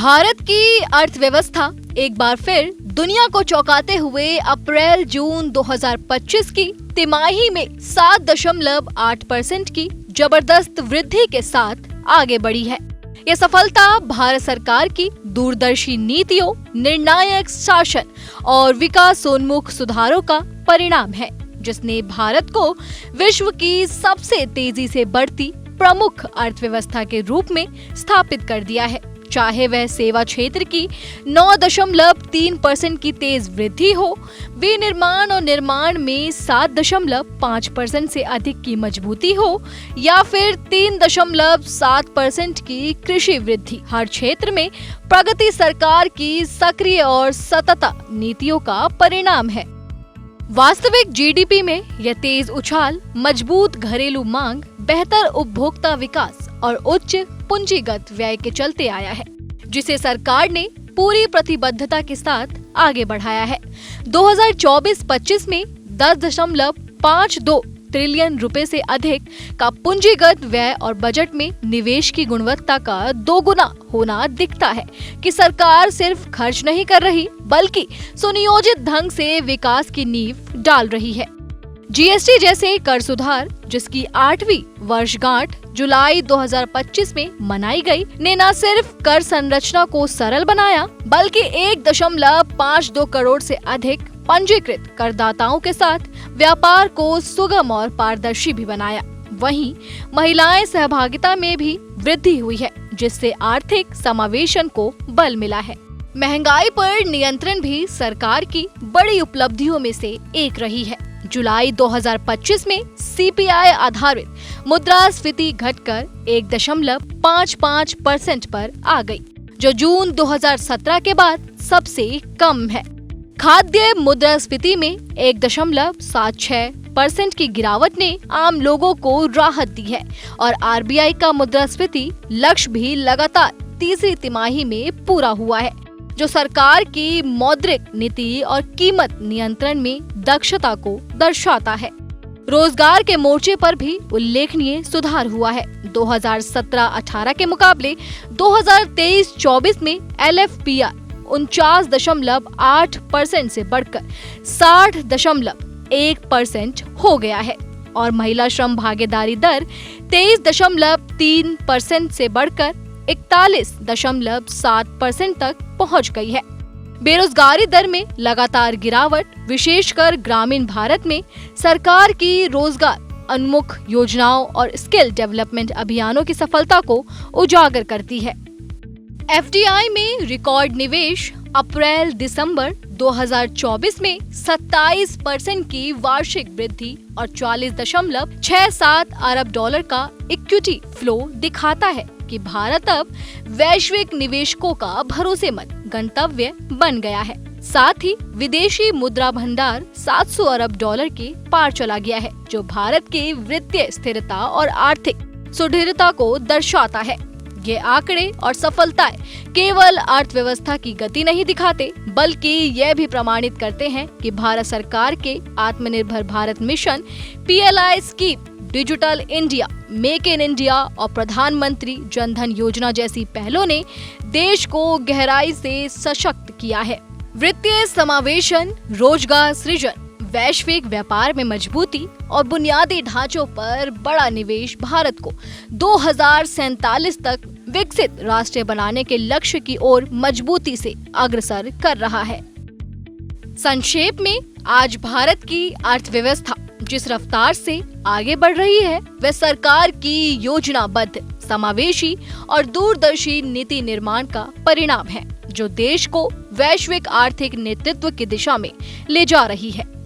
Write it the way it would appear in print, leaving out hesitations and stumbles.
भारत की अर्थव्यवस्था एक बार फिर दुनिया को चौंकाते हुए अप्रैल जून 2025 की तिमाही में 7.8% की जबरदस्त वृद्धि के साथ आगे बढ़ी है। ये सफलता भारत सरकार की दूरदर्शी नीतियों, निर्णायक शासन और विकासोन्मुख सुधारों का परिणाम है, जिसने भारत को विश्व की सबसे तेजी से बढ़ती प्रमुख अर्थव्यवस्था के रूप में स्थापित कर दिया है। चाहे वह सेवा क्षेत्र की 9.3% की तेज वृद्धि हो, विनिर्माण और निर्माण में 7.5% से अधिक की मजबूती हो, या फिर 3.7% की कृषि वृद्धि, हर क्षेत्र में प्रगति सरकार की सक्रिय और सतत नीतियों का परिणाम है। वास्तविक जीडीपी में यह तेज उछाल मजबूत घरेलू मांग, बेहतर उपभोक्ता विकास और उच्च पूंजीगत व्यय के चलते आया है, जिसे सरकार ने पूरी प्रतिबद्धता के साथ आगे बढ़ाया है। 2024-25 में 10.52 ट्रिलियन रुपए से अधिक का पूंजीगत व्यय और बजट में निवेश की गुणवत्ता का दोगुना होना दिखता है कि सरकार सिर्फ खर्च नहीं कर रही, बल्कि सुनियोजित ढंग से विकास की नींव डाल रही है। जीएसटी जैसे कर सुधार, जिसकी 8वीं वर्षगांठ जुलाई 2025 में मनाई गई, ने न सिर्फ कर संरचना को सरल बनाया, बल्कि 1.52 करोड़ से अधिक पंजीकृत करदाताओं के साथ व्यापार को सुगम और पारदर्शी भी बनाया। वहीं महिलाएं सहभागिता में भी वृद्धि हुई है, जिससे आर्थिक समावेशन को बल मिला है। महंगाई पर नियंत्रण भी सरकार की बड़ी उपलब्धियों में से एक रही है। जुलाई 2025 में सीपीआई आधारित मुद्रास्फीति घटकर 1.55% पर आ गई, जो जून 2017 के बाद सबसे कम है। खाद्य मुद्रास्फीति में 1.76% की गिरावट ने आम लोगों को राहत दी है और आरबीआई का मुद्रास्फीति लक्ष्य भी लगातार तीसरी तिमाही में पूरा हुआ है, जो सरकार की मौद्रिक नीति और कीमत नियंत्रण में दक्षता को दर्शाता है। रोजगार के मोर्चे पर भी उल्लेखनीय सुधार हुआ है। 2017-18 के मुकाबले 2023-24 में LFPR 49.8% से बढ़कर 60.1% हो गया है और महिला श्रम भागीदारी दर 23.3% से बढ़कर 41.7% तक पहुंच गई है। बेरोजगारी दर में लगातार गिरावट, विशेषकर ग्रामीण भारत में सरकार की रोजगार उन्मुख योजनाओं और स्किल डेवलपमेंट अभियानों की सफलता को उजागर करती है। एफडीआई में रिकॉर्ड निवेश अप्रैल-दिसंबर 2024 में 27% की वार्षिक वृद्धि और $40.67 अरब का इक्विटी फ्लो दिखाता है कि भारत अब वैश्विक निवेशकों का भरोसेमंद गंतव्य बन गया है। साथ ही विदेशी मुद्रा भंडार $700 अरब के पार चला गया है, जो भारत की वित्तीय स्थिरता और आर्थिक सुदृढ़ता को दर्शाता है। ये आंकड़े और सफलताएं केवल अर्थव्यवस्था की गति नहीं दिखाते, बल्कि ये भी प्रमाणित करते हैं कि भारत सरकार के आत्मनिर्भर Bharat mission, PLI scheme, digital India, make in India और प्रधानमंत्री जन धन योजना जैसी पहलों ने देश को गहराई से सशक्त किया है। वित्तीय समावेशन, रोजगार सृजन, वैश्विक व्यापार में मजबूती और बुनियादी ढांचों पर बड़ा निवेश भारत को 2047 तक विकसित राष्ट्र बनाने के लक्ष्य की ओर मजबूती से अग्रसर कर रहा है। संक्षेप में, आज भारत की अर्थव्यवस्था जिस रफ्तार से आगे बढ़ रही है, वह सरकार की योजनाबद्ध, समावेशी और दूरदर्शी नीति निर्माण का परिणाम है, जो देश को वैश्विक आर्थिक नेतृत्व की दिशा में ले जा रही है।